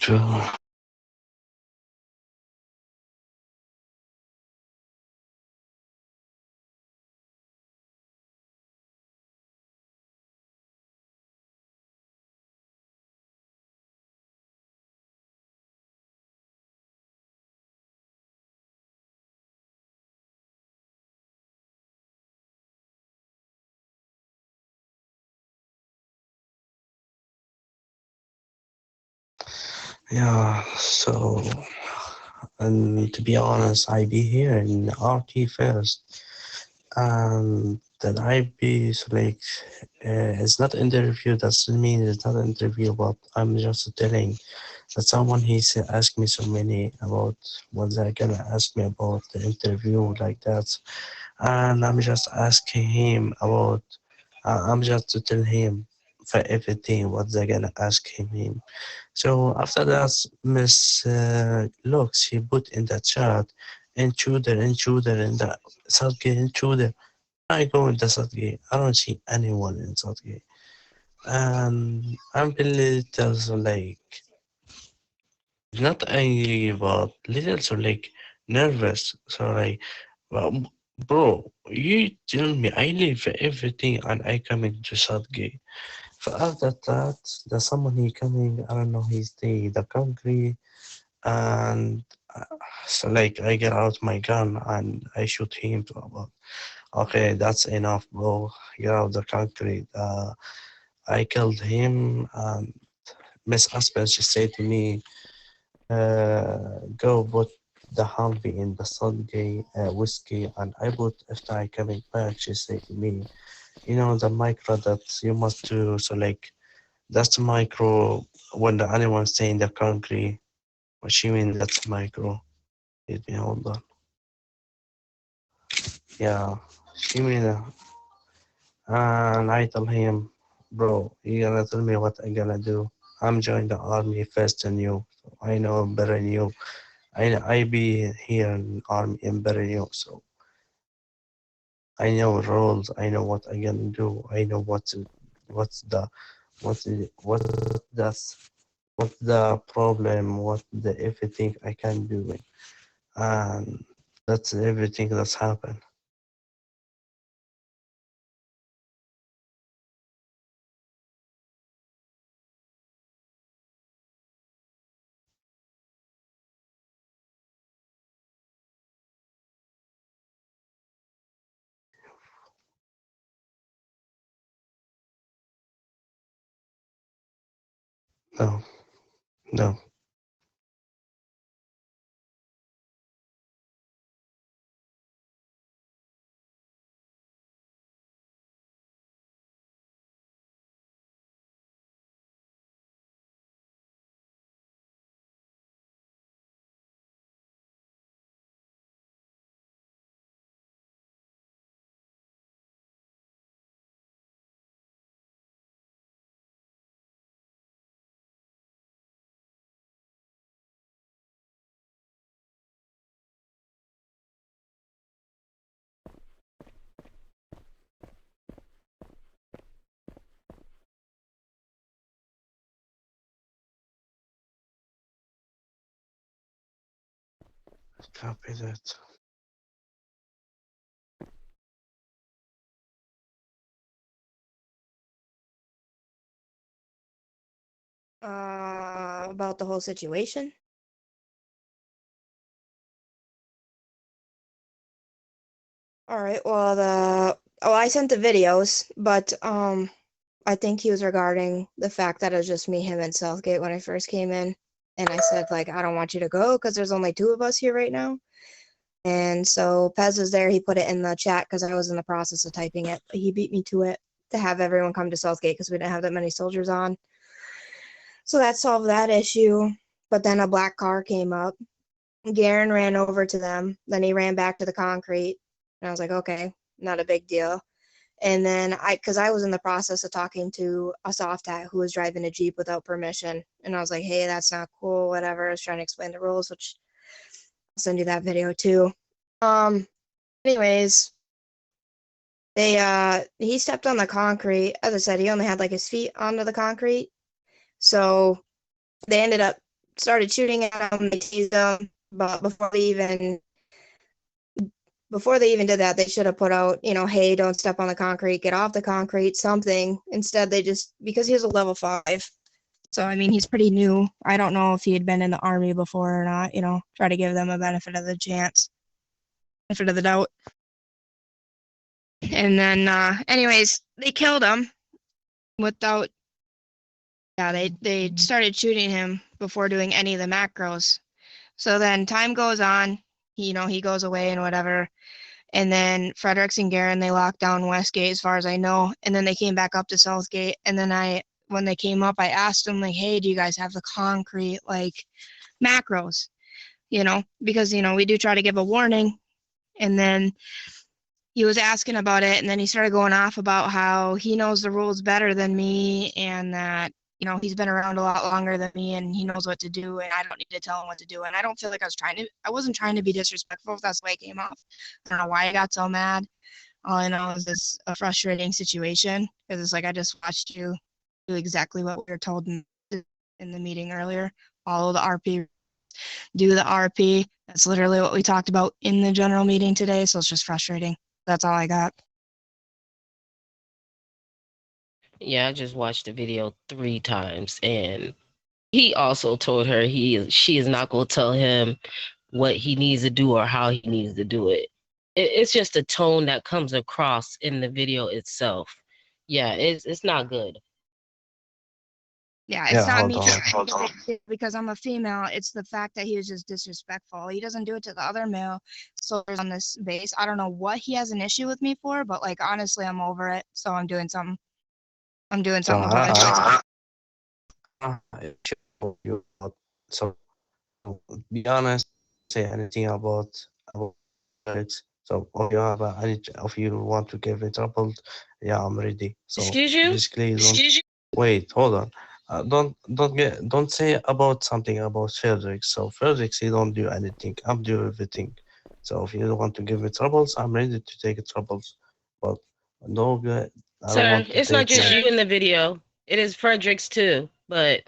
True. Yeah, so, and to be honest, I be here in RT first, and then I be so like, it's not interview. Doesn't mean it's not interview, but I'm just telling that someone he's asked me so many about what they're gonna ask me about the interview like that, and I'm just asking him about. I'm just to tell him for everything what they're gonna ask him. So after that, Miss Lux, she put in the chat, intruder in the Southgate intruder. I go in the Southgate. I don't see anyone in Southgate. And I'm a little so like, not angry, but little so like nervous. So like, well, bro, you tell me I leave everything and I coming to Southgate. So after that, there's someone he coming, I don't know, he stay the country, and so like I get out my gun and I shoot him. About, okay, that's enough, bro. Get out the concrete. I killed him, and Miss Aspen, she said to me, go put the Humvee in the Sunday whiskey, and I put after I coming back. She said to me, you know the micro that you must do. So like that's the micro when the animal stay in the concrete. What she mean that's micro? Let me hold on. Yeah, she mean, and I tell him, bro, you gonna tell me what I gonna do? I'm joining the army first than you. So I know better than you. I be here in army and better than you. So I know roles. I know what I gonna do. I know what's the that's what's the problem. What the everything I can do it, and that's everything that's happened. No, no. Copy that. About the whole situation. All right. Well, I sent the videos, but I think he was regarding the fact that it was just me, him, and Southgate when I first came in, and I said like I don't want you to go because there's only two of us here right now. And so Pez was there. He put it in the chat because I was in the process of typing it. He beat me to it to have everyone come to Southgate because we didn't have that many soldiers on. So that solved that issue. But then a black car came up. Garon ran over to them. Then he ran back to the concrete. And I was like, okay, not a big deal. And then because I was in the process of talking to a soft hat who was driving a Jeep without permission. And I was like, hey, that's not cool, whatever. I was trying to explain the rules, which I'll send you that video too. Um, anyways, he stepped on the concrete. As I said, he only had like his feet onto the concrete. So they ended up started shooting at him. They teased him, but before they even did that, they should have put out, hey, don't step on the concrete, get off the concrete, something. Instead, they just, because he was a level 5. So, I mean, he's pretty new. I don't know if he had been in the army before or not, try to give them a benefit of the chance, benefit of the doubt. And then, anyways, they killed him without, yeah, they started shooting him before doing any of the macros. So then time goes on, he goes away and whatever. And then Fredericks and Garon, they locked down Westgate as far as I know. And then they came back up to Southgate. And then when they came up, I asked them, like, hey, do you guys have the concrete, like, macros? Because, we do try to give a warning. And then he was asking about it. And then he started going off about how he knows the rules better than me and that, he's been around a lot longer than me and he knows what to do. And I don't need to tell him what to do. And I don't feel like I wasn't trying to be disrespectful if that's the way it came off. I don't know why I got so mad. All I know is it's a frustrating situation because it's like I just watched you do exactly what we were told in the meeting earlier. Follow the RP, do the RP. That's literally what we talked about in the general meeting today. So it's just frustrating. That's all I got. Yeah, I just watched the video 3 times, and he also told her she is not going to tell him what he needs to do or how he needs to do it. It's just a tone that comes across in the video itself. Yeah, it's not good. Yeah, it's Yeah, not hold me on. because I'm a female. It's the fact that he was just disrespectful. He doesn't do it to the other male soldiers on this base. I don't know what he has an issue with me for, but like honestly, I'm over it. So I'm doing something. I'm doing So something about it. you so be honest, say anything about it. So if you have any, if you want to give it trouble, yeah, I'm ready. So Excuse you? basically, don't wait, hold on. Don't say about something about Felix. So Felix, he don't do anything. I'm do everything. So if you don't want to give me troubles, I'm ready to take troubles. But no, I don't Sir, want to it's not take just you in the video. It is Frederick's too. But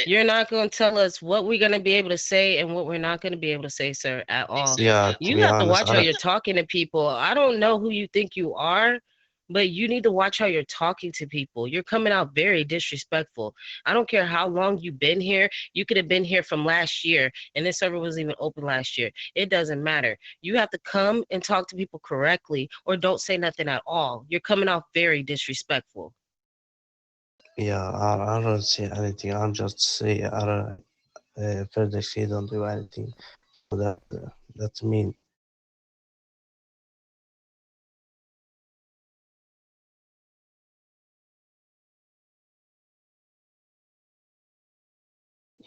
you're not going to tell us what we're going to be able to say and what we're not going to be able to say, sir, at all. yeah. To You be have to honest, watch I how don't. you're talking to people. I don't know who you think you are, but you need to watch how you're talking to people. You're coming out very disrespectful. I don't care how long you've been here. You could have been here from last year, and this server wasn't even open last year. It doesn't matter. You have to come and talk to people correctly or don't say nothing at all. You're coming off very disrespectful. Yeah, I don't say anything. I'm just say I don't. Further, she don't do anything. So that's mean.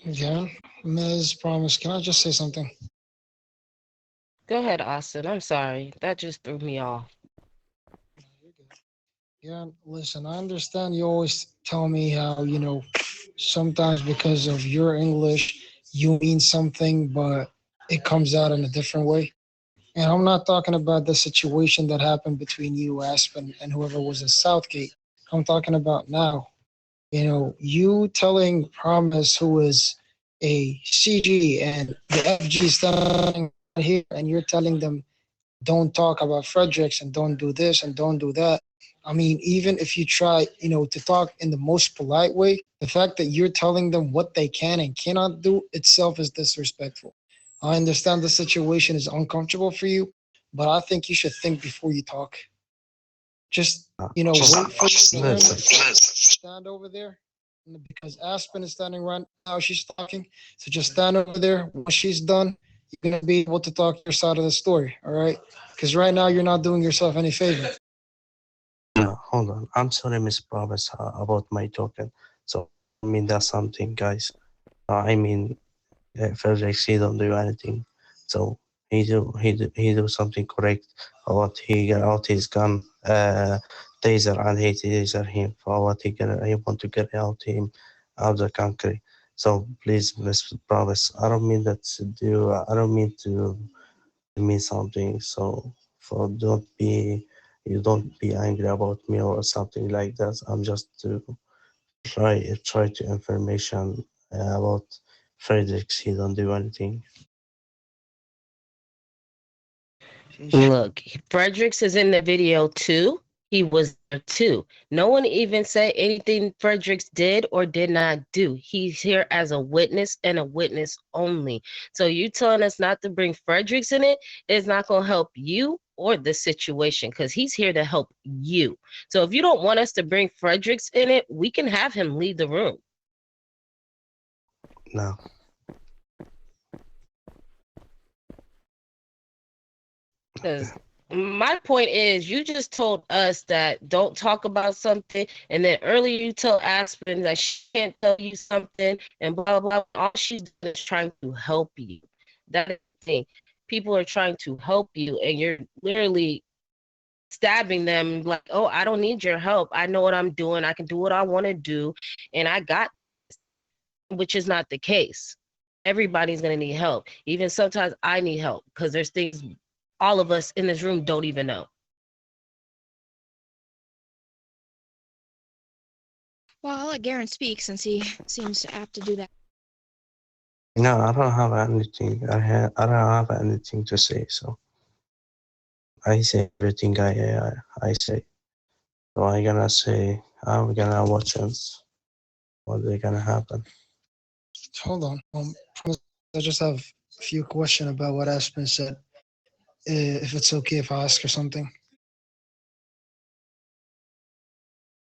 Yeah, Ms. Promise, can I just say something? Go ahead, Austin. I'm sorry. That just threw me off. You're good. Yeah, listen, I understand you always tell me how, sometimes because of your English, you mean something, but it comes out in a different way. And I'm not talking about the situation that happened between you, Aspen, and whoever was in Southgate. I'm talking about now. You telling Promise, who is a CG, and the FG standing right here, and you're telling them don't talk about Fredericks and don't do this and don't do that. I mean, even if you try, to talk in the most polite way, the fact that you're telling them what they can and cannot do itself is disrespectful. I understand the situation is uncomfortable for you, but I think you should think before you talk. Just, wait for your turn. Listen, Stand over there. Because Aspen is standing right now, she's talking. So just stand over there. Once she's done, you're going to be able to talk your side of the story. All right. Because right now, you're not doing yourself any favor. no, hold on. I'm sorry, Miss Promise, about my token. So I mean that's something, guys. I mean, Frederick, he don't do anything. So he do something correct. What he get out his gun, taser, and he taser him for what he want to get out him out of the country. So please, Miss Promise, I don't mean that to do. I don't mean to mean something. So for don't be angry about me or something like that. I'm just to try to information about Fredericks, he don't do anything. Look, Fredericks is in the video too. He was there too. No one even said anything Fredericks did or did not do. He's here as a witness and a witness only. So you telling us not to bring Fredericks in it is not going to help you or the situation because he's here to help you. So if you don't want us to bring Fredericks in it, we can have him leave the room. No. Because my point is, you just told us that don't talk about something, and then earlier you told Aspen that she can't tell you something, and blah blah. All she's doing is trying to help you. That is the thing. People are trying to help you, and you're literally stabbing them like, "Oh, I don't need your help. I know what I'm doing. I can do what I want to do, and I got," which is not the case. Everybody's gonna need help. Even sometimes I need help because there's things all of us in this room don't even know. Well, I'll let Garon speak since he seems apt to do that. No, I don't have anything. I don't have anything to say. So I say everything I say. So I gonna say I'm gonna watch it. What's gonna happen? Hold on. I just have a few questions about what Aspen said. If it's okay if I ask her something.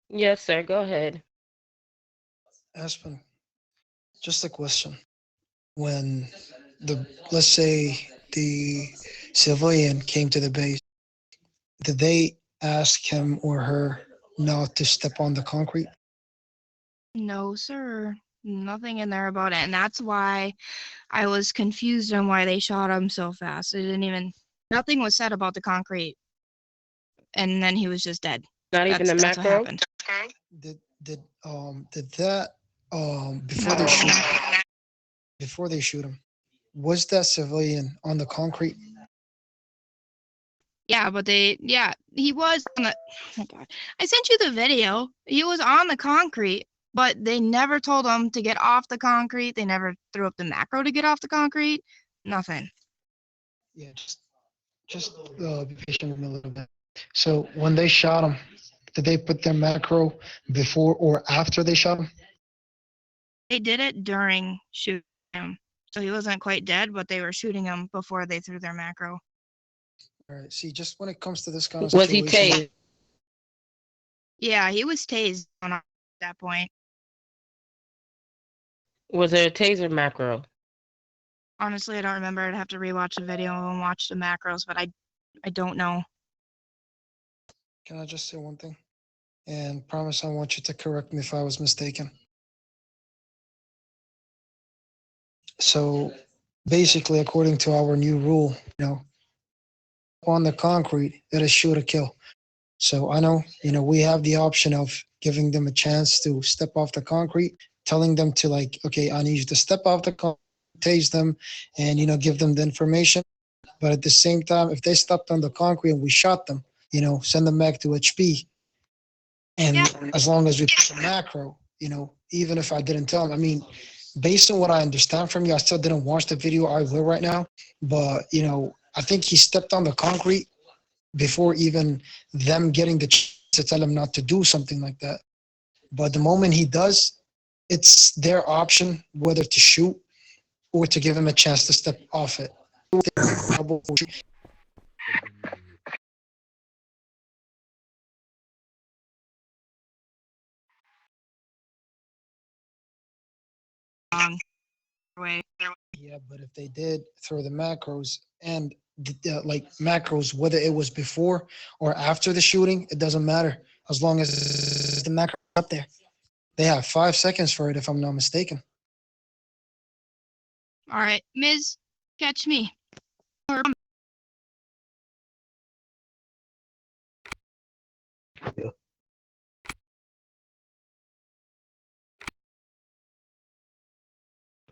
Yes, sir. Go ahead. Aspen, just a question. When let's say the civilian came to the base, did they ask him or her not to step on the concrete? No, sir. Nothing in there about it. And that's why I was confused on why they shot him so fast. It didn't even, nothing was said about the concrete. And then he was just dead. Not even the That's what macro. happened. Did that before they shoot him, was that civilian on the concrete? Yeah, but he was on the, oh God. I sent you the video. He was on the concrete, but they never told him to get off the concrete. They never threw up the macro to get off the concrete. Nothing. Yeah, just be patient with me a little bit. So when they shot him, did they put their macro before or after they shot him? They did it during shooting him. So he wasn't quite dead, but they were shooting him before they threw their macro. All right. See, just when it comes to this kind of Was he situation, tased? Yeah, he was tased at that point. Was there a taser macro? Honestly, I don't remember. I'd have to rewatch the video and watch the macros, but I don't know. can I just say one thing? And promise I want you to correct me if I was mistaken. So basically, according to our new rule, on the concrete, it is shoot or kill. So I know, we have the option of giving them a chance to step off the concrete, telling them to like, okay, I need you to step off the concrete, tase them, and give them the information. But at the same time, if they stepped on the concrete and we shot them, send them back to HP. And as long as we put the macro, even if I didn't tell them, I mean, based on what I understand from you, I still didn't watch the video. I will right now, but I think he stepped on the concrete before even them getting the chance to tell him not to do something like that. But the moment he does, it's their option whether to shoot or to give him a chance to step off it. Way. Yeah, but if they did throw the macros and like macros, whether it was before or after the shooting, it doesn't matter as long as the macro up there. They have 5 seconds for it, if I'm not mistaken. All right, Ms. Catch me. Yeah.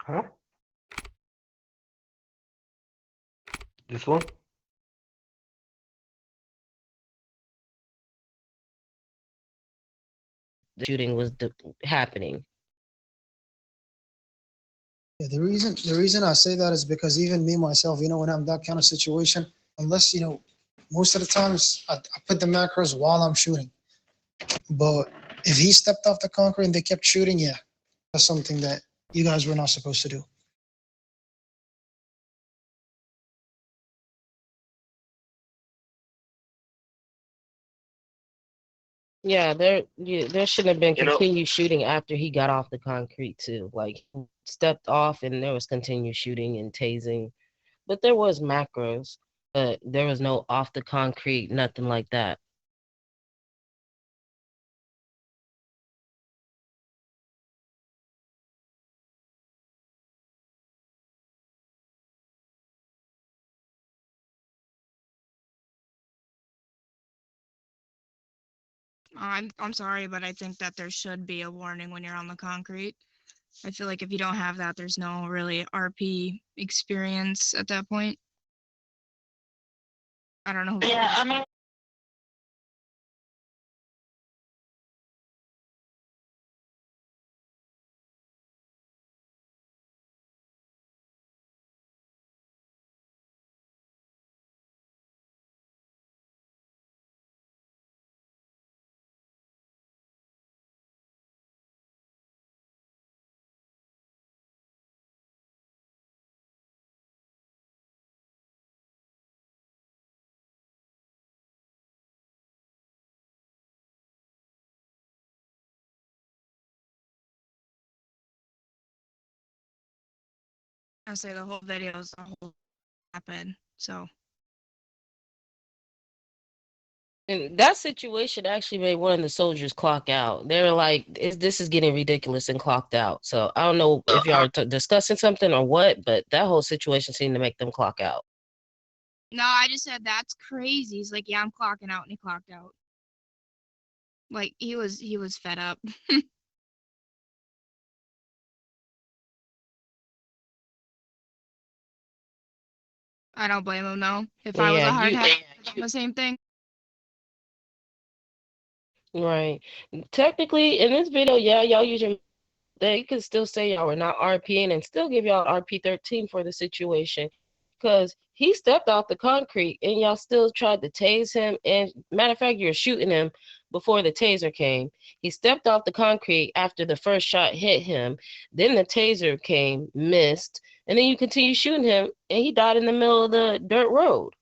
Huh? This one? The shooting was happening. Yeah, the reason I say that is because even me myself, when I'm that kind of situation, unless most of the times I put the macros while I'm shooting. But if he stepped off the concrete and they kept shooting, yeah, that's something that you guys were not supposed to do. Yeah, there shouldn't have been continued shooting after he got off the concrete too. Like he stepped off and there was continued shooting and tasing. But there was macros, but there was no off the concrete, nothing like that. I'm sorry, but I think that there should be a warning when you're on the concrete. I feel like if you don't have that, there's no really RP experience at that point. I don't know. Yeah, I mean, I say the whole video is a whole happen. So And that situation actually made one of the soldiers clock out. They were like, "This is getting ridiculous," and clocked out. So I don't know if y'all are discussing something or what, but that whole situation seemed to make them clock out. no, I just said that's crazy. He's like, yeah, I'm clocking out, and he clocked out. Like he was fed up. I don't blame him though. If I was Yeah, a hard you head, the same thing. right. Technically, in this video, yeah, y'all use your they could still say y'all were not RPing and still give y'all RP 13 for the situation because he stepped off the concrete and y'all still tried to tase him. And matter of fact, you're shooting him before the taser came. He stepped off the concrete after the first shot hit him. Then the taser came, missed, and then you continue shooting him and he died in the middle of the dirt road.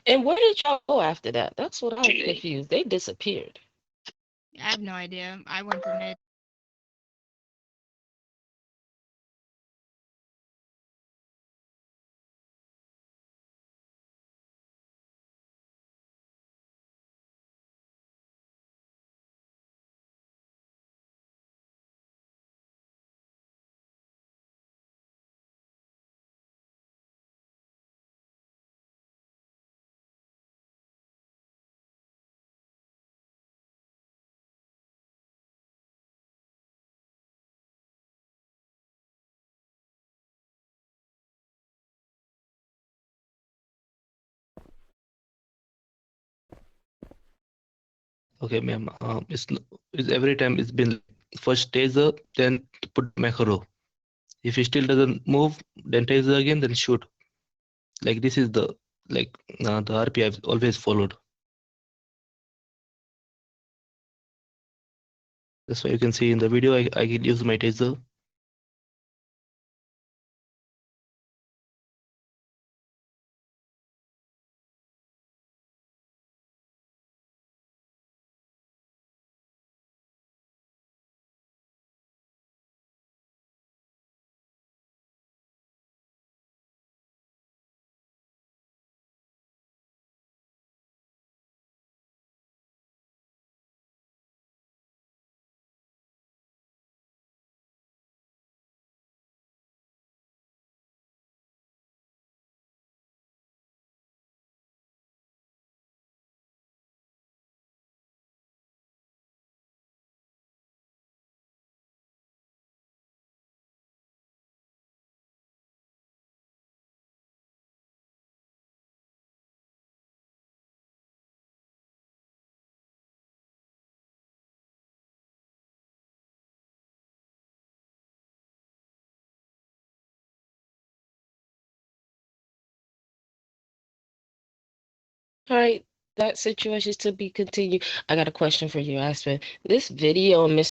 And where did y'all go after that? That's what I'm confused. They disappeared. I have no idea. I went for mid. Okay, ma'am. It's every time it's been like first taser, then put the macro. If he still doesn't move, then taser again, then shoot. Like this is like the RP I've always followed. That's why you can see in the video I can use my taser. All right, that situation is to be continued. I got a question for you, Aspen. This video, Mr.